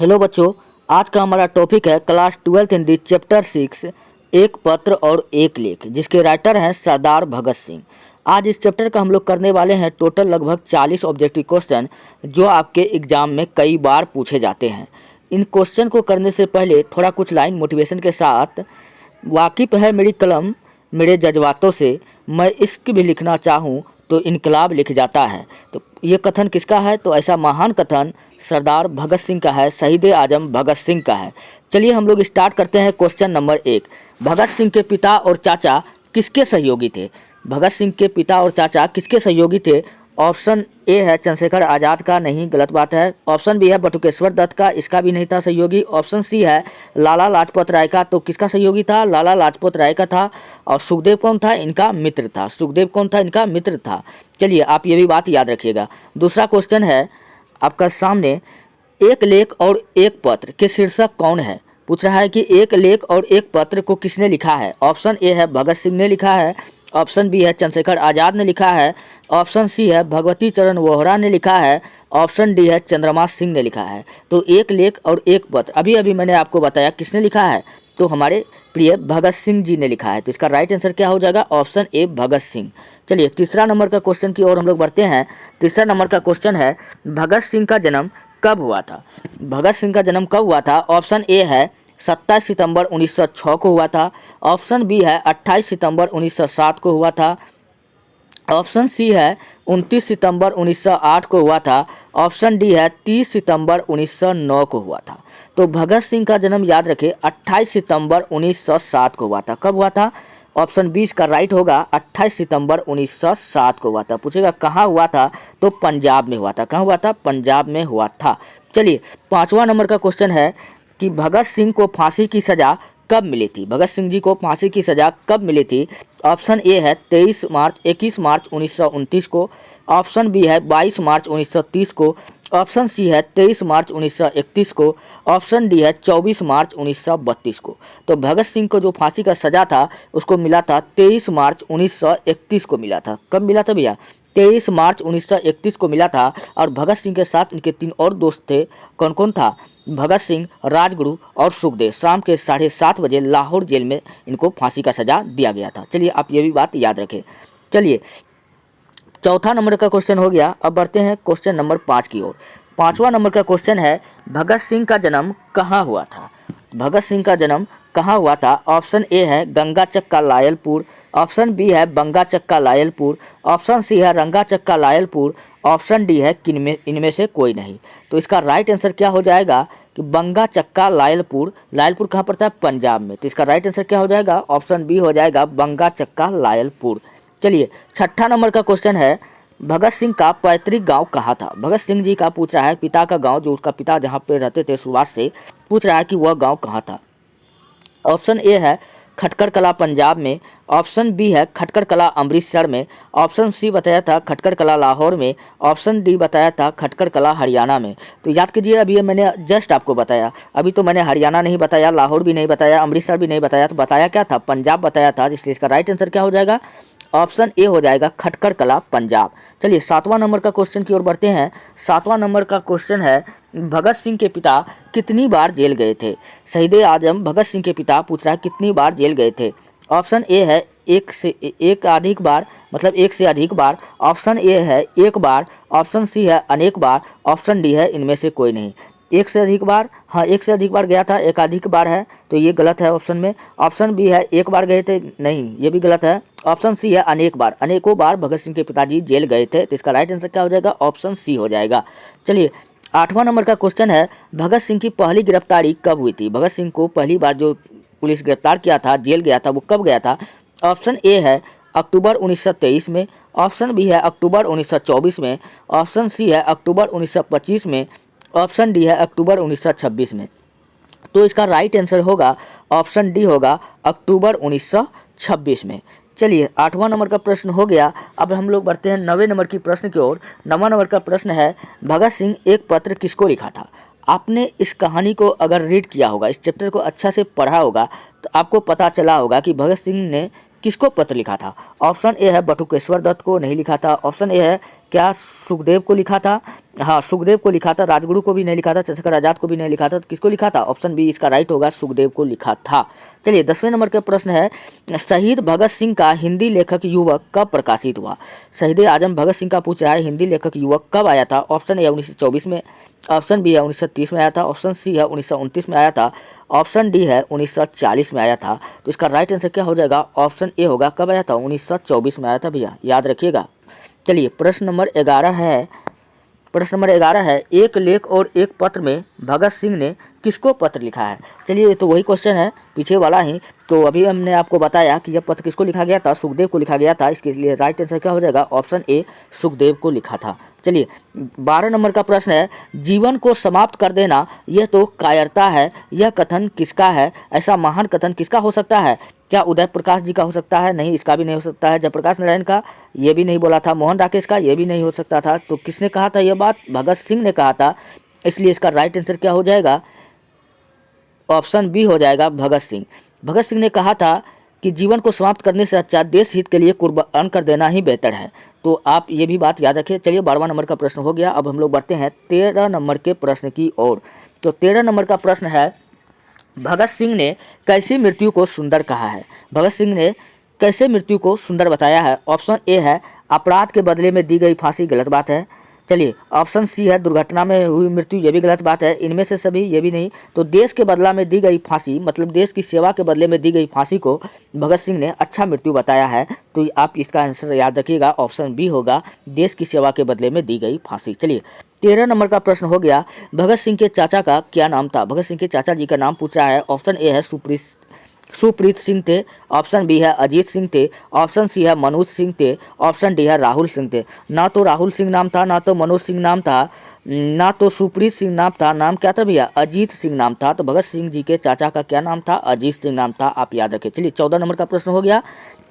Hello बच्चों, आज का हमारा टॉपिक है क्लास 12th हिंदी चैप्टर 6 एक पत्र और एक लेख, जिसके राइटर हैं सरदार भगत सिंह। आज इस चैप्टर का हम लोग करने वाले हैं टोटल लगभग 40 ऑब्जेक्टिव क्वेश्चन, जो आपके एग्जाम में कई बार पूछे जाते हैं। इन क्वेश्चन को करने से पहले थोड़ा कुछ लाइन मोटिवेशन के साथ। वाकिफ़ है मेरी कलम मेरे जज्बातों से, मैं इश्क भी लिखना चाहूँ तो इनकलाब लिख जाता है। तो ये कथन किसका है? तो ऐसा महान कथन सरदार भगत सिंह का है, शहीद आजम भगत सिंह का है। चलिए हम लोग स्टार्ट करते हैं। क्वेश्चन नंबर 1, भगत सिंह के पिता और चाचा किसके सहयोगी थे? भगत सिंह के पिता और चाचा किसके सहयोगी थे? ऑप्शन ए है चंद्रशेखर आज़ाद का, नहीं, गलत बात है। ऑप्शन बी है बटुकेश्वर दत्त का, इसका भी नहीं था सहयोगी। ऑप्शन सी है लाला लाजपत राय का, तो किसका सहयोगी था? लाला लाजपत राय का था। और सुखदेव कौन था? इनका मित्र था। सुखदेव कौन था? इनका मित्र था। चलिए आप ये भी बात याद रखिएगा। दूसरा क्वेश्चन है आपका सामने, एक लेख और एक पत्र के शीर्षक कौन है? पूछ रहा है कि एक लेख और एक पत्र को किसने लिखा है? ऑप्शन ए है भगत सिंह ने लिखा है। ऑप्शन बी है चंद्रशेखर आज़ाद ने लिखा है। ऑप्शन सी है भगवती चरण वोहरा ने लिखा है। ऑप्शन डी है चंद्रमा सिंह ने लिखा है। तो एक लेख और एक पत्र अभी अभी मैंने आपको बताया किसने लिखा है, तो हमारे प्रिय भगत सिंह जी ने लिखा है। तो इसका राइट आंसर क्या हो जाएगा? Option A Bhagat Singh. चलिए तीसरा नंबर का क्वेश्चन की ओर हम लोग बढ़ते हैं। तीसरा नंबर का क्वेश्चन है, भगत सिंह का जन्म कब हुआ था? भगत सिंह का जन्म कब हुआ था? ऑप्शन ए है 27 सितंबर 1906 को हुआ था। ऑप्शन बी है 28 सितंबर 1907 को हुआ था। ऑप्शन सी है 29 सितंबर 1908 को हुआ था। ऑप्शन डी है 30 सितंबर 1909 को हुआ था। तो भगत सिंह का जन्म याद रखें 28 सितंबर 1907 को हुआ था। कब हुआ था? ऑप्शन 20 का राइट होगा, 28 सितंबर 1907 को हुआ था। पूछेगा कहाँ हुआ था? तो पंजाब में हुआ था। कहाँ हुआ था? पंजाब में हुआ था। चलिए पांचवा नंबर का क्वेश्चन है कि भगत सिंह को फांसी की सज़ा कब मिली थी? भगत सिंह जी को फांसी की सज़ा कब मिली थी? ऑप्शन ए है 21 मार्च 1929 को। ऑप्शन बी है 22 मार्च 1930 को। ऑप्शन सी है 23 मार्च 1931 को। ऑप्शन डी है 24 मार्च 1932 को। तो भगत सिंह को जो फांसी का सज़ा था उसको मिला था 23 मार्च 1931 को मिला था। कब मिला था भैया? 23 मार्च 1931 को मिला था। और भगत सिंह के साथ इनके 3 और दोस्त थे। कौन कौन था? भगत सिंह, राजगुरु और सुखदेव। शाम के 7:30 बजे लाहौर जेल में इनको फांसी का सजा दिया गया था। चलिए आप ये भी बात याद रखें। चलिए चौथा नंबर का क्वेश्चन हो गया। अब बढ़ते हैं क्वेश्चन नंबर 5 की ओर। पांचवा नंबर का क्वेश्चन है, भगत सिंह का जन्म कहाँ हुआ था? भगत सिंह का जन्म कहाँ हुआ था? ऑप्शन ए है गंगा चक्का लायलपुर। ऑप्शन बी है बंगा चक्का लायलपुर। ऑप्शन सी है रंगा चक्का लायलपुर। ऑप्शन डी है इनमें से कोई नहीं। तो इसका राइट आंसर क्या हो जाएगा कि बंगा चक्का लायलपुर। लायलपुर कहाँ पड़ता है? पंजाब में। तो इसका राइट आंसर क्या हो जाएगा? ऑप्शन बी हो जाएगा बंगा चक्का लायलपुर। चलिए छठा नंबर का क्वेश्चन है, भगत सिंह का पैतृक गांव कहाँ था? भगत सिंह जी का पूछ रहा है पिता का गांव, जो उसका पिता जहाँ पे रहते थे शुरुआत से, पूछ रहा है कि वह गांव कहाँ था। ऑप्शन ए है खटकर कला पंजाब में। ऑप्शन बी है खटकर कला अमृतसर में। ऑप्शन सी बताया था खटकर कला लाहौर में। ऑप्शन डी बताया था खटकर कला हरियाणा में। तो याद कीजिए, अभी ये मैंने जस्ट आपको बताया। अभी तो मैंने हरियाणा नहीं बताया, लाहौर भी नहीं बताया, अमृतसर भी नहीं बताया। तो बताया क्या था? पंजाब बताया था। इसलिए इसका राइट आंसर क्या हो जाएगा? ऑप्शन ए हो जाएगा खटकर कला पंजाब। चलिए सातवां नंबर का क्वेश्चन की ओर बढ़ते हैं। सातवां नंबर का क्वेश्चन है, भगत सिंह के पिता कितनी बार जेल गए थे? शहीद आजम भगत सिंह के पिता पूछ रहा है कितनी बार जेल गए थे। ऑप्शन ए है एक अधिक बार, मतलब एक से अधिक बार। ऑप्शन ए है एक बार। ऑप्शन सी है अनेक बार। ऑप्शन डी है इनमें से कोई नहीं। एक से अधिक बार, हाँ एक से अधिक बार गया था, एकाधिक बार है तो ये गलत है ऑप्शन में। ऑप्शन बी है एक बार गए थे, नहीं ये भी गलत है। ऑप्शन सी है अनेक बार, अनेकों बार भगत सिंह के पिताजी जेल गए थे। तो इसका राइट आंसर क्या हो जाएगा? ऑप्शन सी हो जाएगा। चलिए आठवां नंबर का क्वेश्चन है, भगत सिंह की पहली गिरफ्तारी कब हुई थी? भगत सिंह को पहली बार जो पुलिस गिरफ्तार किया था, जेल गया था, वो कब गया था? ऑप्शन ए है अक्टूबर 1923 में। ऑप्शन बी है अक्टूबर 1924 में। ऑप्शन सी है अक्टूबर 1925 में। ऑप्शन डी है अक्टूबर 1926 में। तो इसका राइट आंसर होगा ऑप्शन डी होगा अक्टूबर 1926 में। चलिए आठवां नंबर का प्रश्न हो गया। अब हम लोग बढ़ते हैं 9वें नंबर की प्रश्न की ओर। 9वां नंबर का प्रश्न है, भगत सिंह एक पत्र किसको लिखा था? आपने इस कहानी को अगर रीड किया होगा, इस चैप्टर को अच्छा से पढ़ा होगा, तो आपको पता चला होगा कि भगत सिंह ने किसको पत्र लिखा था। ऑप्शन ए है बटुकेश्वर दत्त को, नहीं लिखा था। ऑप्शन ए है क्या सुखदेव को लिखा था? हाँ, सुखदेव को लिखा था, राजगुरु को भी नहीं लिखा था, चंद्रशेखर आजाद को भी नहीं लिखा था, तो किसको लिखा था? ऑप्शन बी इसका राइट होगा, सुखदेव को लिखा था। चलिए 10वें नंबर का प्रश्न है, शहीद भगत सिंह का हिंदी लेखक युवक कब प्रकाशित हुआ? शहीद आजम भगत सिंह का पूछा है हिंदी लेखक युवक कब आया था? ऑप्शन ए 1924 में, ऑप्शन बी है 1930 में आया था, ऑप्शन सी है 1929 में आया था, ऑप्शन डी है 1940 में आया था। तो इसका राइट आंसर क्या हो जाएगा? ऑप्शन ए होगा। कब आया था? 1924 में आया था भैया, याद रखिएगा। चलिए प्रश्न नंबर 11 है, एक लेख और एक पत्र में भगत सिंह ने किसको पत्र लिखा है? चलिए तो वही क्वेश्चन है पीछे वाला ही। तो अभी हमने आपको बताया कि यह पत्र किसको लिखा गया था? सुखदेव को लिखा गया था। इसके लिए राइट आंसर क्या हो जाएगा? ऑप्शन ए, सुखदेव को लिखा था। चलिए 12 नंबर का प्रश्न है, जीवन को समाप्त कर देना यह तो कायरता है, यह कथन किसका है? ऐसा महान कथन किसका हो सकता है? क्या उदय प्रकाश जी का हो सकता है? नहीं, इसका भी नहीं हो सकता है। जयप्रकाश नारायण का? ये भी नहीं बोला था। मोहन राकेश का? ये भी नहीं हो सकता था। तो किसने कहा था यह बात? भगत सिंह ने कहा था। इसलिए इसका राइट आंसर क्या हो जाएगा? ऑप्शन बी हो जाएगा, भगत सिंह। भगत सिंह ने कहा था कि जीवन को समाप्त करने से अच्छा देश हित के लिए कुर्बान कर देना ही बेहतर है। तो आप ये भी बात याद रखिए। चलिए 12वां नंबर का प्रश्न हो गया। अब हम लोग बढ़ते हैं 13 नंबर के प्रश्न की ओर। तो 13 नंबर का प्रश्न है, भगत सिंह ने कैसी मृत्यु को सुंदर कहा है? भगत सिंह ने कैसे मृत्यु को सुंदर बताया है? ऑप्शन ए है अपराध के बदले में दी गई फांसी, गलत बात है। चलिए ऑप्शन सी है दुर्घटना में हुई मृत्यु, ये भी गलत बात है। इनमें से सभी ये भी नहीं। तो देश के बदला में दी गई फांसी, मतलब देश की सेवा के बदले में दी गई फांसी को भगत सिंह ने अच्छा मृत्यु बताया है। तो आप इसका आंसर याद रखिएगा, ऑप्शन बी होगा, देश की सेवा के बदले में दी गई फांसी। चलिए 13 नंबर का प्रश्न हो गया, भगत सिंह के चाचा का क्या नाम था? भगत सिंह के चाचा जी का नाम पूछा है। ऑप्शन ए है सुप्रीत सिंह थे, ऑप्शन बी है अजीत सिंह थे, ऑप्शन सी है मनोज सिंह थे, ऑप्शन डी है राहुल सिंह थे। ना तो राहुल सिंह नाम था, ना तो मनोज सिंह नाम था, ना तो सुप्रीत सिंह नाम था। नाम क्या था भैया? अजीत सिंह नाम था। तो भगत सिंह जी के चाचा का क्या नाम था? अजीत सिंह नाम था, आप याद रखें। चलिए 14 नंबर का प्रश्न हो गया।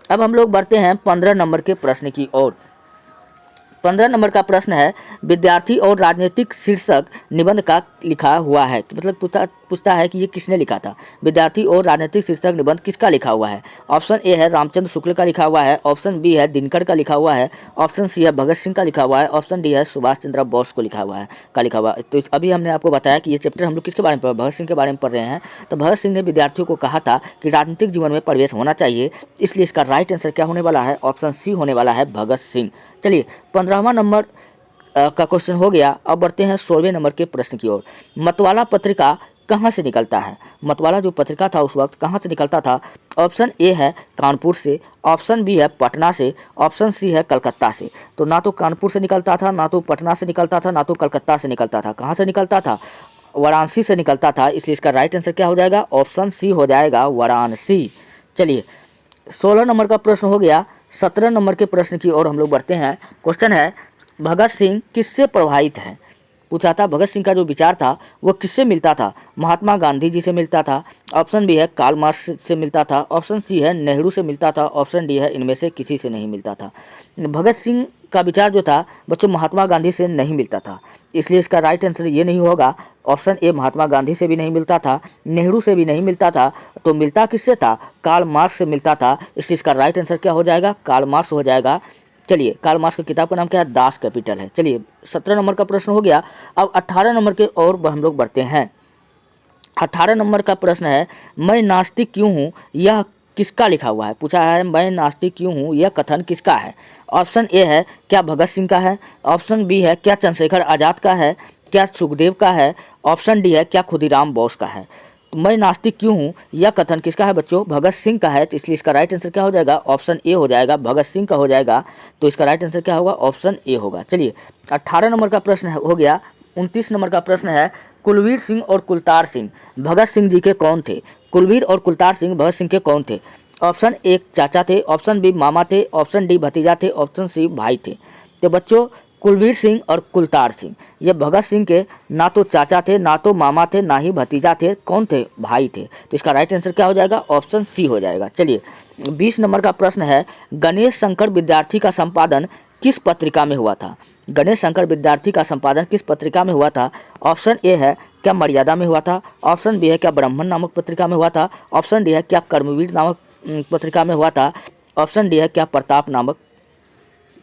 अब हम लोग बढ़ते हैं 15 नंबर के प्रश्न की ओर। 15 नंबर का प्रश्न है, विद्यार्थी और राजनीतिक शीर्षक निबंध का लिखा हुआ है। मतलब पूछता है कि ये किसने लिखा था? विद्यार्थी और राजनीतिक शीर्षक निबंध किसका लिखा हुआ है? ऑप्शन ए है रामचंद्र शुक्ल का लिखा हुआ है, ऑप्शन बी है दिनकर का लिखा हुआ है, ऑप्शन सी है भगत सिंह का लिखा हुआ है, ऑप्शन डी है सुभाष चंद्र बोस को लिखा हुआ है। तो अभी हमने आपको बताया कि ये चैप्टर हम लोग किसके बारे में पढ़, भगत सिंह के बारे में पढ़ रहे हैं। तो भगत सिंह ने विद्यार्थियों को कहा था कि राजनीतिक जीवन में प्रवेश होना चाहिए। इसलिए इसका राइट आंसर क्या होने वाला है? ऑप्शन सी होने वाला है, भगत सिंह। चलिए 15वां नंबर का क्वेश्चन हो गया। अब बढ़ते हैं 16वें नंबर के प्रश्न की ओर। मतवाला पत्रिका कहाँ से निकलता है? मतवाला जो पत्रिका था उस वक्त कहाँ से निकलता था? ऑप्शन ए है कानपुर से, ऑप्शन बी है पटना से, ऑप्शन सी है कलकत्ता से। तो ना तो कानपुर से निकलता था, ना तो पटना से निकलता था, ना तो कलकत्ता से निकलता था। कहाँ से निकलता था? वाराणसी से निकलता था। इसलिए इसका राइट आंसर क्या हो जाएगा? ऑप्शन सी हो जाएगा, वाराणसी। चलिए 16 नंबर का प्रश्न हो गया। 17 नंबर के प्रश्न की ओर हम लोग बढ़ते हैं। क्वेश्चन है, भगत सिंह किससे प्रभावित है? पूछा था भगत सिंह का जो विचार था वो किससे मिलता था? महात्मा गांधी जी से मिलता था, ऑप्शन बी है कार्ल मार्क्स से मिलता था, ऑप्शन सी है नेहरू से मिलता था, ऑप्शन डी है इनमें से किसी से नहीं मिलता था। भगत सिंह का विचार जो था बच्चों महात्मा गांधी से नहीं मिलता था। इसलिए इसका राइट आंसर ये नहीं होगा। ऑप्शन ए महात्मा गांधी से भी नहीं मिलता था, नेहरू से भी नहीं मिलता था। तो मिलता किससे था? कार्ल मार्क्स से मिलता था। इसलिए इसका राइट आंसर क्या हो जाएगा? कार्ल मार्क्स हो जाएगा। चलिए कार्ल मार्क्स की किताब का नाम क्या है? दास कैपिटल है। चलिए 17 नंबर का प्रश्न हो गया। अब 18 नंबर के और हम लोग बढ़ते हैं। 18 नंबर का प्रश्न है, मैं नास्तिक क्यों हूँ यह किसका लिखा हुआ है? पूछा है मैं नास्तिक क्यों हूँ यह कथन किसका है? ऑप्शन ए है क्या भगत सिंह का है, ऑप्शन बी है क्या चंद्रशेखर आजाद का है, क्या सुखदेव का है, ऑप्शन डी है क्या खुदीराम बोस का है। तो मैं नास्तिक क्यों हूँ यह कथन किसका है बच्चों? भगत सिंह का है। तो इसलिए इसका राइट आंसर क्या हो जाएगा? ऑप्शन ए हो जाएगा, भगत सिंह का हो जाएगा। तो इसका राइट आंसर क्या होगा? ऑप्शन ए होगा। चलिए 18 नंबर का प्रश्न हो गया। 29 नंबर का प्रश्न है, कुलवीर सिंह और कुलतार सिंह भगत सिंह जी के कौन थे? कुलवीर और कुलतार सिंह भगत सिंह के कौन थे? ऑप्शन ए चाचा थे, ऑप्शन बी मामा थे, ऑप्शन डी भतीजा थे, ऑप्शन सी भाई थे। तो बच्चों कुलवीर सिंह और कुलतार सिंह ये भगत सिंह के ना तो चाचा थे, ना तो मामा थे, ना ही भतीजा थे। कौन थे? भाई थे। तो इसका राइट आंसर क्या हो जाएगा? ऑप्शन सी हो जाएगा। चलिए 20 नंबर का प्रश्न है, गणेश शंकर विद्यार्थी का संपादन किस पत्रिका में हुआ था? गणेश शंकर विद्यार्थी का संपादन किस पत्रिका में हुआ था? ऑप्शन ए है क्या मर्यादा में हुआ था, ऑप्शन बी है क्या ब्राह्मण नामक पत्रिका में हुआ था, ऑप्शन डी है क्या कर्मवीर नामक पत्रिका में हुआ था, ऑप्शन डी है क्या प्रताप नामक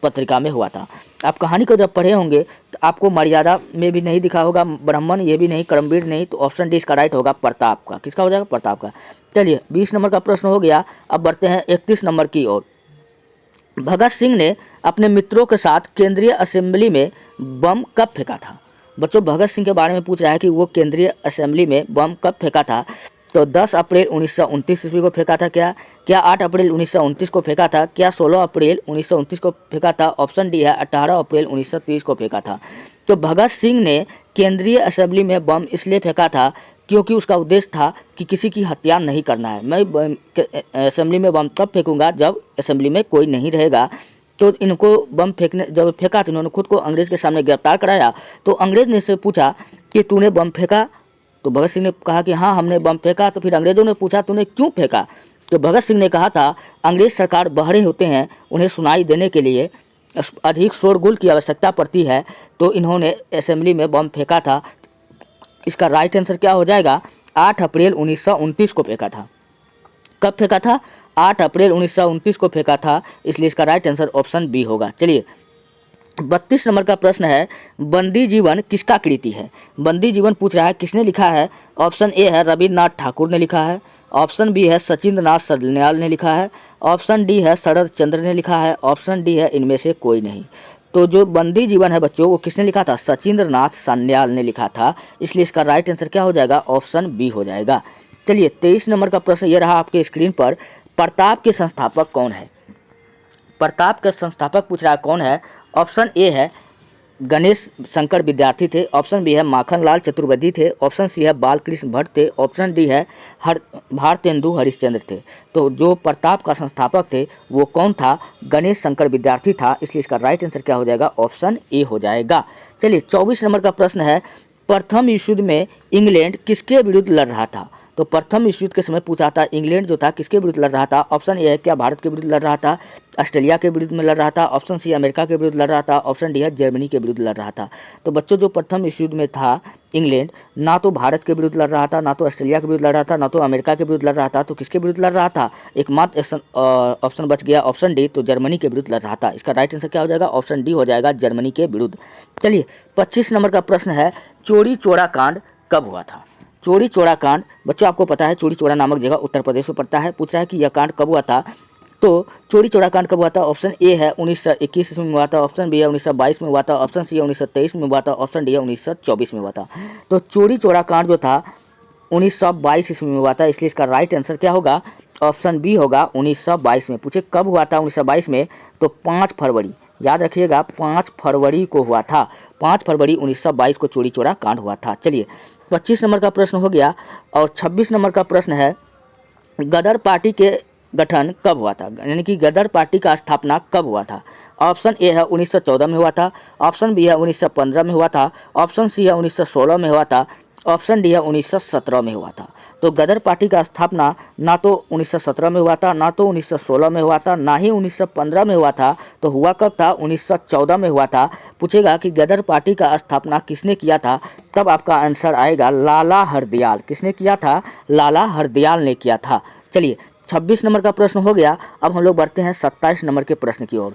पत्रिका में हुआ था। आप कहानी को जब पढ़े होंगे तो आपको मर्यादा में भी नहीं दिखा होगा, ब्राह्मण ये भी नहीं, कर्मवीर नहीं, तो ऑप्शन डी इसका राइट होगा प्रताप का। किसका हो जाएगा? प्रताप का। चलिए 20 नंबर का प्रश्न हो गया। अब बढ़ते हैं 31 नंबर की ओर। भगत सिंह ने अपने मित्रों के साथ केंद्रीय असेंबली में बम कब फेंका था? बच्चों भगत सिंह के बारे में पूछ रहा है कि वो केंद्रीय असेंबली में बम कब फेंका था। तो 10 अप्रैल 1929 ईस्वी को फेंका था क्या 8 अप्रैल 1929 को फेंका था? क्या 16 अप्रैल 1929 को फेंका था? ऑप्शन डी है 18 अप्रैल 1930 को फेंका था। तो भगत सिंह ने केंद्रीय असेंबली में बम इसलिए फेंका था क्योंकि उसका उद्देश्य था कि किसी की हत्या नहीं करना है। मैं असेंबली में बम तब फेंकूंगा जब असेंबली में कोई नहीं रहेगा। तो इनको बम फेंकने जब फेंका तो इन्होंने खुद को अंग्रेज के सामने गिरफ्तार कराया। तो अंग्रेज ने से पूछा कि तूने बम फेंका? तो भगत सिंह ने कहा कि हाँ हमने बम फेंका। तो फिर अंग्रेजों ने पूछा तूने क्यों फेंका? तो भगत सिंह ने कहा था अंग्रेज सरकार बहरे होते हैं, उन्हें सुनाई देने के लिए अधिक शोरगुल की आवश्यकता पड़ती है, तो इन्होंने असेंबली में बम फेंका था। इसका राइट आंसर क्या हो जाएगा? 8 अप्रैल 1929 को फेंका था। कब फेंका था? 8 अप्रैल 1929 को फेंका था, इसलिए इसका राइट आंसर ऑप्शन बी होगा। चलिए 32 नंबर का प्रश्न है, बंदी जीवन किसका कृति है? बंदी जीवन पूछ रहा है किसने लिखा है? ऑप्शन ए है रविन्द्रनाथ ठाकुर ने लिखा है, ऑप्शन बी है सचिंद्र नाथ सान्याल ने लिखा है, ऑप्शन डी है शरद चंद्र ने लिखा है, ऑप्शन डी है इनमें से कोई नहीं। तो जो बंदी जीवन है बच्चों वो किसने लिखा था? सचिंद्र नाथ सान्याल ने लिखा था, इसलिए इसका राइट आंसर क्या हो जाएगा? ऑप्शन बी हो जाएगा। चलिए 23 नंबर का प्रश्न ये रहा आपके स्क्रीन पर, प्रताप के संस्थापक कौन है? प्रताप के संस्थापक पूछ रहा है कौन है? ऑप्शन ए है गणेश शंकर विद्यार्थी थे, ऑप्शन बी है माखनलाल चतुर्वेदी थे, ऑप्शन सी है बालकृष्ण भट्ट थे, ऑप्शन डी है भारतेंदु हरिश्चंद्र थे। तो जो प्रताप का संस्थापक थे वो कौन था? गणेश शंकर विद्यार्थी था, इसलिए इसका राइट आंसर क्या हो जाएगा? ऑप्शन ए हो जाएगा। चलिए 24 नंबर का प्रश्न है, प्रथम विश्व युद्ध में इंग्लैंड किसके विरुद्ध लड़ रहा था? तो प्रथम विश्व युद्ध के समय पूछा था इंग्लैंड जो था किसके विरुद्ध लड़ रहा था? ऑप्शन ए है क्या भारत के विरुद्ध लड़ रहा था, ऑस्ट्रेलिया के विरुद्ध में लड़ रहा था, ऑप्शन सी अमेरिका के विरुद्ध लड़ रहा था, ऑप्शन डी है जर्मनी के विरुद्ध लड़ रहा था। तो बच्चों जो प्रथम विश्व युद्ध में था इंग्लैंड ना तो भारत के विरुद्ध लड़ रहा था, ना तो ऑस्ट्रेलिया के विरुद्ध लड़ रहा था, ना तो अमेरिका के विरुद्ध लड़ रहा था, तो किसके विरुद्ध लड़ रहा था? एकमात्र ऑप्शन बच गया ऑप्शन डी, तो जर्मनी के विरुद्ध लड़ रहा था। इसका राइट आंसर क्या हो जाएगा? ऑप्शन डी हो जाएगा, जर्मनी के विरुद्ध। चलिए 25 नंबर का प्रश्न है, चोरी चोरा कांड कब हुआ था? चोरी चोरा कांड बच्चों आपको पता है चोरी चोरा नामक जगह उत्तर प्रदेश में पड़ता है। पूछ रहा है कि यह कांड कब हुआ था? तो चोरी चोरा कांड कब हुआ था? ऑप्शन ए है 1921 ईस्वी में हुआ था, ऑप्शन बी है 1922 में हुआ था, ऑप्शन सी है 1923 में हुआ था, ऑप्शन डी है 1924 में हुआ था। तो चोरी चोरा कांड जो था 1922 ईस्वी में हुआ था, इसलिए इसका राइट आंसर क्या होगा? ऑप्शन बी होगा 1922 में। पूछे कब हुआ था 1922 में? तो 5 फरवरी, याद रखिएगा 5 फरवरी को हुआ था, 5 फरवरी 1922 को चोरी चोरा कांड हुआ था। चलिए 25 नंबर का प्रश्न हो गया और 26 नंबर का प्रश्न है, गदर पार्टी के गठन कब हुआ था? यानी कि गदर पार्टी का स्थापना कब हुआ था? ऑप्शन ए है 1914 में हुआ था, ऑप्शन बी है 1915 में हुआ था, ऑप्शन सी है 1916 में हुआ था, ऑप्शन डी है 1917 में हुआ था। तो गदर पार्टी का स्थापना ना तो 1917 में हुआ था, ना तो 1916 में हुआ था, ना ही 1915 में हुआ था। तो हुआ कब था? 1914 में हुआ था। पूछेगा कि गदर पार्टी का स्थापना किसने किया था, तब आपका आंसर आएगा लाला हरदयाल। किसने किया था? लाला हरदयाल ने किया था। चलिए 26 नंबर का प्रश्न हो गया। अब हम लोग बढ़ते हैं 27 नंबर के प्रश्न की ओर।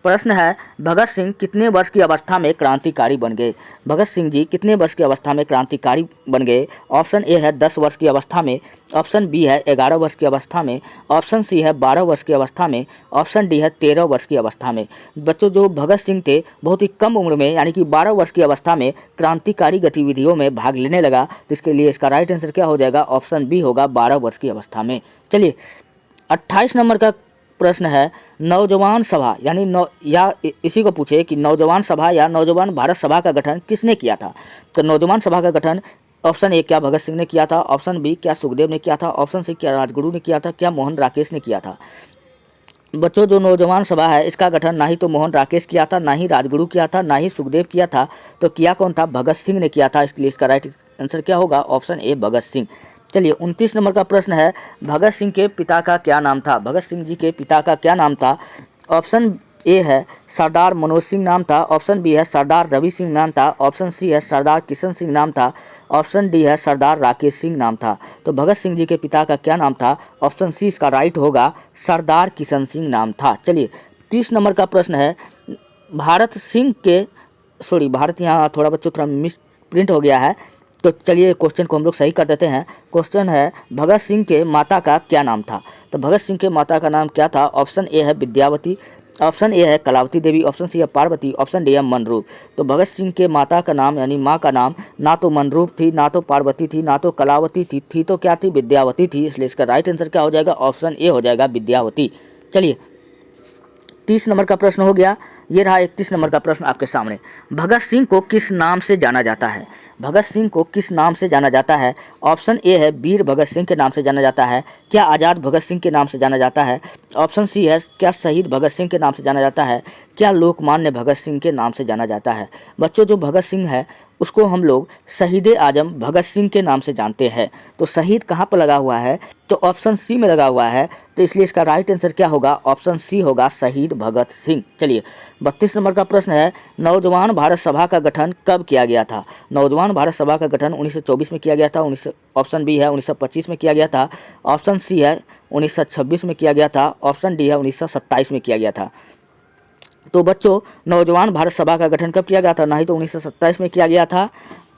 प्रश्न है, भगत सिंह कितने वर्ष की अवस्था में क्रांतिकारी बन गए? भगत सिंह जी कितने वर्ष की अवस्था में क्रांतिकारी बन गए? ऑप्शन ए है 10 वर्ष की अवस्था में, ऑप्शन बी है 11 वर्ष की अवस्था में, ऑप्शन सी है 12 वर्ष की अवस्था में, ऑप्शन डी है 13 वर्ष की अवस्था में। बच्चों जो भगत सिंह थे बहुत ही कम उम्र में यानी कि 12 वर्ष की अवस्था में क्रांतिकारी गतिविधियों में भाग लेने लगा, तो इसके लिए इसका राइट आंसर क्या हो जाएगा? ऑप्शन बी होगा, 12 वर्ष की अवस्था में। चलिए 28 नंबर का प्रश्न है, नौजवान सभा यानी या इसी को पूछे कि नौजवान सभा या नौजवान भारत सभा का गठन किसने किया था? तो नौजवान सभा का गठन ऑप्शन ए क्या भगत सिंह ने किया था, ऑप्शन बी क्या सुखदेव ने किया था, ऑप्शन सी क्या राजगुरु ने किया था, क्या मोहन राकेश ने किया था? बच्चों जो नौजवान सभा है इसका गठन ना ही तो मोहन राकेश किया था, ना ही राजगुरु किया था, ना ही सुखदेव किया था। तो किया कौन था? भगत सिंह ने किया था, इसलिए इसका राइट आंसर क्या होगा? Option A Bhagat Singh. चलिए 29 नंबर का प्रश्न है, भगत सिंह के पिता का क्या नाम था? भगत सिंह जी के पिता का क्या नाम था? ऑप्शन ए है सरदार मनोज सिंह नाम था, ऑप्शन बी है सरदार रवि सिंह नाम था, ऑप्शन सी है सरदार किशन सिंह नाम था, ऑप्शन डी है सरदार राकेश सिंह नाम था। तो भगत सिंह जी के पिता का क्या नाम था? ऑप्शन सी इसका राइट होगा, सरदार किशन सिंह नाम था। चलिए 30 नंबर का प्रश्न है भारत सिंह के भारत यहाँ थोड़ा बच्चों थोड़ा मिस प्रिंट हो गया है, तो चलिए क्वेश्चन को हम लोग सही कर देते हैं। क्वेश्चन है भगत सिंह के माता का क्या नाम था। तो भगत सिंह के माता का नाम क्या था। ऑप्शन ए है विद्यावती, ऑप्शन ए है कलावती देवी, ऑप्शन सी है पार्वती, ऑप्शन डी है मनरूप। तो भगत सिंह के माता का नाम यानी माँ का नाम ना तो मनरूप थी, ना तो पार्वती थी, ना तो कलावती थी तो क्या थी, विद्यावती थी। इसलिए इसका राइट आंसर क्या हो जाएगा, ऑप्शन ए हो जाएगा विद्यावती। चलिए 30 नंबर का प्रश्न हो गया। ये रहा 31 नंबर का प्रश्न आपके सामने। भगत सिंह को किस नाम से जाना जाता है। भगत सिंह को किस नाम से जाना जाता है। ऑप्शन ए है वीर भगत सिंह के नाम से जाना जाता है, क्या आज़ाद भगत सिंह के नाम से जाना जाता है। ऑप्शन सी है क्या शहीद भगत सिंह के नाम से जाना जाता है, क्या लोकमान्य भगत सिंह के नाम से जाना जाता है। बच्चों जो भगत सिंह है उसको हम लोग शहीद आजम भगत सिंह के नाम से जानते हैं। तो शहीद कहाँ पर लगा हुआ है, तो ऑप्शन सी में लगा हुआ है, तो इसलिए इसका राइट आंसर क्या होगा, ऑप्शन सी होगा शहीद भगत सिंह। चलिए 32 नंबर का प्रश्न है नौजवान भारत सभा का गठन कब किया गया था। नौजवान भारत सभा का गठन 1924 में किया गया था। ऑप्शन बी है 1925 में किया गया था, ऑप्शन सी है 1926 में किया गया था, ऑप्शन डी है 1927 में किया गया था। तो बच्चों नौजवान भारत सभा का गठन कब किया गया था, ना ही तो 1927 में किया गया था,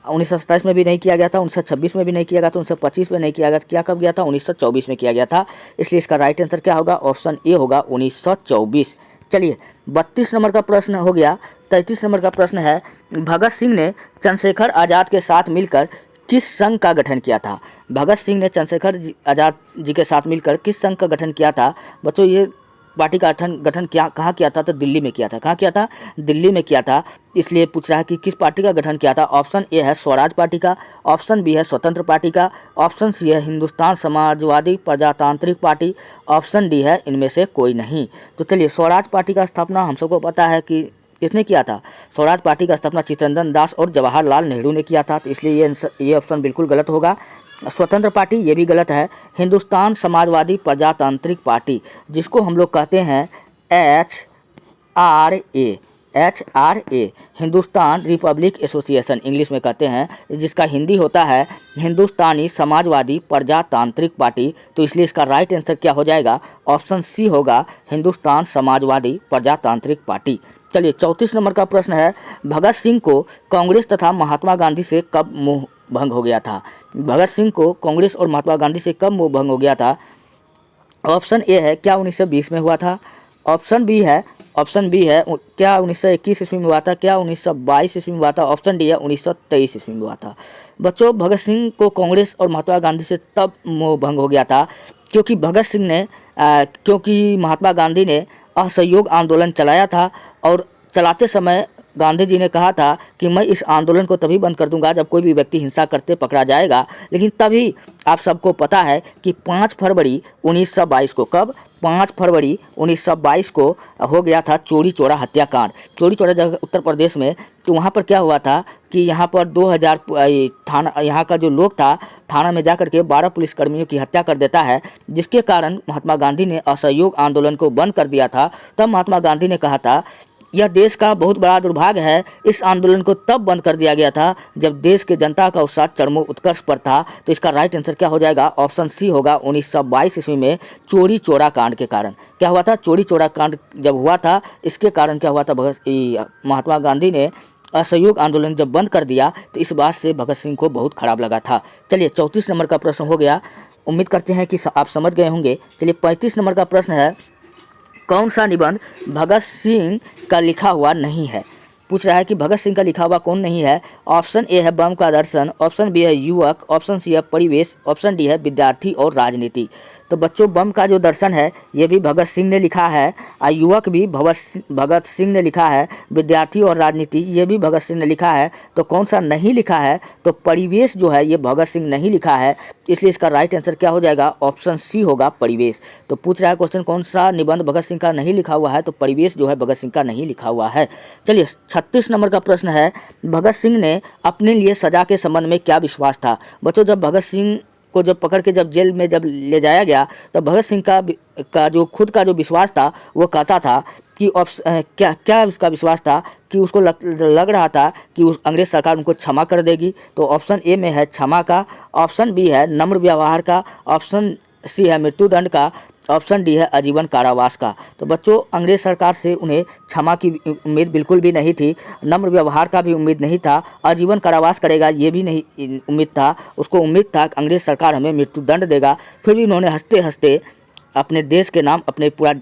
1927 में भी नहीं किया गया था, 1926 में भी नहीं किया गया था, 1925 में नहीं किया गया, क्या कब गया था, 1924 में किया गया था। इसलिए इसका राइट आंसर क्या होगा, ऑप्शन ए होगा 1924। चलिए 32 नंबर का प्रश्न हो गया। 33 नंबर का प्रश्न है भगत सिंह ने चंद्रशेखर आज़ाद के साथ मिलकर किस संघ का गठन किया था। भगत सिंह ने चंद्रशेखर आज़ाद जी के साथ मिलकर किस संघ का गठन किया था। बच्चों ये पार्टी का गठन कहाँ किया था, तो दिल्ली में किया था। कहाँ किया था, दिल्ली में किया था। इसलिए पूछ रहा है कि किस पार्टी का गठन किया था। ऑप्शन ए है स्वराज पार्टी का, ऑप्शन बी है स्वतंत्र पार्टी का, ऑप्शन सी है हिंदुस्तान समाजवादी प्रजातांत्रिक पार्टी, ऑप्शन डी है इनमें से कोई नहीं। तो चलिए स्वराज पार्टी का स्थापना हम सबको पता है कि किसने किया था। स्वराज पार्टी का स्थापना चित्तरंजन दास और जवाहरलाल नेहरू ने किया था। तो इसलिए ये ऑप्शन बिल्कुल गलत होगा। स्वतंत्र पार्टी ये भी गलत है। हिंदुस्तान समाजवादी प्रजातांत्रिक पार्टी जिसको हम लोग कहते हैं HRA Hindustan Republic association English में कहते हैं, जिसका हिंदी होता है हिंदुस्तानी समाजवादी प्रजातांत्रिक पार्टी। तो इसलिए इसका राइट आंसर क्या हो जाएगा, ऑप्शन सी होगा हिंदुस्तान समाजवादी प्रजातांत्रिक पार्टी। चलिए 34 नंबर का प्रश्न है भगत सिंह को कांग्रेस तथा महात्मा गांधी से कब मोह भंग हो गया था। भगत सिंह को कांग्रेस और महात्मा गांधी से कब मोह भंग हो गया था। ऑप्शन ए है क्या 1920 में हुआ था, ऑप्शन बी है क्या 1921 ईस्वी में हुआ था, क्या 1922 ईस्वी में हुआ था, ऑप्शन डी है 1923 ईस्वी में हुआ था। बच्चों भगत सिंह को कांग्रेस और महात्मा गांधी से तब मोह भंग हो गया था क्योंकि महात्मा गांधी ने असहयोग आंदोलन चलाया था और चलाते समय गांधी जी ने कहा था कि मैं इस आंदोलन को तभी बंद कर दूंगा जब कोई भी व्यक्ति हिंसा करते पकड़ा जाएगा। लेकिन तभी आप सबको पता है कि 5 फरवरी 1922 को, कब 5 फरवरी 1922 को हो गया था चौरी चौरा हत्याकांड। चौरी चौरा जगह उत्तर प्रदेश में। तो वहाँ पर क्या हुआ था कि यहाँ पर 2000 थाना यहाँ का जो लोग था थाना में जाकर के 12 पुलिसकर्मियों की हत्या कर देता है, जिसके कारण महात्मा गांधी ने असहयोग आंदोलन को बंद कर दिया था। तब महात्मा गांधी ने कहा था यह देश का बहुत बड़ा दुर्भाग्य है, इस आंदोलन को तब बंद कर दिया गया था जब देश के जनता का उत्साह चरमो उत्कर्ष पर था। तो इसका राइट आंसर क्या हो जाएगा, ऑप्शन सी होगा 1922 ईस्वी में चौरी चौरा कांड के कारण। क्या हुआ था, चौरी चौरा कांड जब हुआ था इसके कारण क्या हुआ था, महात्मा गांधी ने असहयोग आंदोलन जब बंद कर दिया तो इस बात से भगत सिंह को बहुत खराब लगा था। चलिए 34 नंबर का प्रश्न हो गया, उम्मीद करते हैं कि आप समझ गए होंगे। चलिए 35 नंबर का प्रश्न है कौन सा निबंध भगत सिंह का लिखा हुआ नहीं है। पूछ रहा है कि भगत सिंह का लिखा हुआ कौन नहीं है। ऑप्शन ए है बम का दर्शन, ऑप्शन बी है युवक, ऑप्शन सी है परिवेश, ऑप्शन डी है विद्यार्थी और राजनीति। तो बच्चों बम का जो दर्शन है ये भी भगत सिंह ने लिखा है, और युवक भी भगत सिंह ने लिखा है, विद्यार्थी और राजनीति ये भी भगत सिंह ने लिखा है। तो कौन सा नहीं लिखा है, तो परिवेश जो है ये भगत सिंह नहीं लिखा है। इसलिए इसका राइट आंसर क्या हो जाएगा, ऑप्शन सी होगा परिवेश। तो पूछ रहा है क्वेश्चन कौन सा निबंध भगत सिंह का नहीं लिखा हुआ है, तो परिवेश जो है भगत सिंह का नहीं लिखा हुआ है। चलिए 36 नंबर का प्रश्न है भगत सिंह ने अपने लिए सजा के संबंध में क्या विश्वास था। बच्चों जब भगत सिंह को जब पकड़ के जब जेल में जब ले जाया गया तो भगत सिंह का जो खुद का जो विश्वास था वो कहता था कि क्या उसका विश्वास था कि उसको लग रहा था कि उस अंग्रेज सरकार उनको क्षमा कर देगी। तो ऑप्शन ए में है क्षमा का, ऑप्शन बी है नम्र व्यवहार का, ऑप्शन सी है मृत्युदंड का, ऑप्शन डी है आजीवन कारावास का। तो बच्चों, अंग्रेज सरकार से उन्हें क्षमा की उम्मीद बिल्कुल भी नहीं थी, नम्र व्यवहार का भी उम्मीद नहीं था, आजीवन कारावास करेगा ये भी नहीं उम्मीद था। उसको उम्मीद था कि अंग्रेज सरकार हमें मृत्युदंड देगा। फिर भी उन्होंने हंसते हंसते अपने देश के नाम अपने पूरा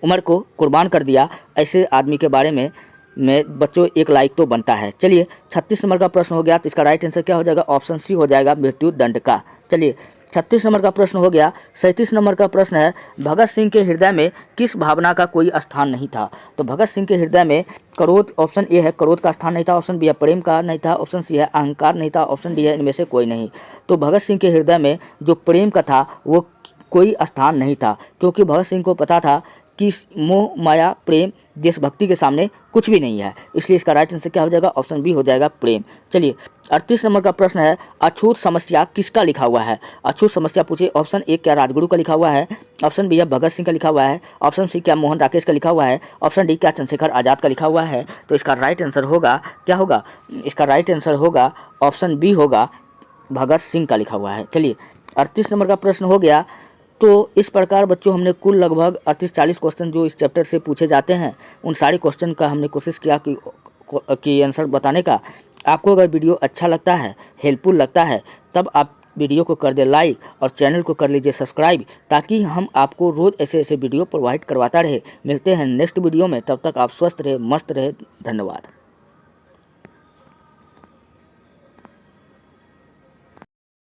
उम्र को कुर्बान कर दिया। ऐसे आदमी के बारे में बच्चों एक लाइक तो बनता है। चलिए 36 नंबर का प्रश्न हो गया, तो इसका राइट आंसर क्या हो जाएगा? ऑप्शन सी हो जाएगा, मृत्युदंड का। चलिए 36 नंबर का प्रश्न हो गया। 37 नंबर का प्रश्न है, भगत सिंह के हृदय में किस भावना का कोई स्थान नहीं था? तो भगत सिंह के हृदय में क्रोध, ऑप्शन ए है क्रोध का स्थान नहीं था, ऑप्शन बी है प्रेम का नहीं था, ऑप्शन सी है अहंकार नहीं था, ऑप्शन डी है इनमें से कोई नहीं। तो भगत सिंह के हृदय में जो प्रेम का था वो कोई स्थान नहीं था, क्योंकि भगत सिंह को पता था कि मोह माया प्रेम देशभक्ति के सामने कुछ भी नहीं है। इसलिए इसका राइट आंसर क्या हो जाएगा? ऑप्शन बी हो जाएगा, प्रेम। चलिए 38 नंबर का प्रश्न है, अछूत समस्या किसका लिखा हुआ है? अछूत समस्या पूछे, ऑप्शन ए क्या राजगुरु का लिखा हुआ है, ऑप्शन बी भगत सिंह का लिखा हुआ है, ऑप्शन सी क्या मोहन राकेश का लिखा हुआ है, ऑप्शन डी क्या चंद्रशेखर आजाद का लिखा हुआ है। तो इसका राइट आंसर होगा, क्या होगा? इसका राइट आंसर होगा ऑप्शन बी होगा, भगत सिंह का लिखा हुआ है। चलिए 38 नंबर का प्रश्न हो गया। तो इस प्रकार बच्चों हमने कुल लगभग 38-40 क्वेश्चन जो इस चैप्टर से पूछे जाते हैं, उन सारे क्वेश्चन का हमने कोशिश किया कि आंसर बताने का। आपको अगर वीडियो अच्छा लगता है, हेल्पफुल लगता है, तब आप वीडियो को कर दे लाइक और चैनल को कर लीजिए सब्सक्राइब, ताकि हम आपको रोज़ ऐसे ऐसे वीडियो प्रोवाइड करवाता रहे। मिलते हैं नेक्स्ट वीडियो में, तब तक आप स्वस्थ रहे, मस्त रहे। धन्यवाद।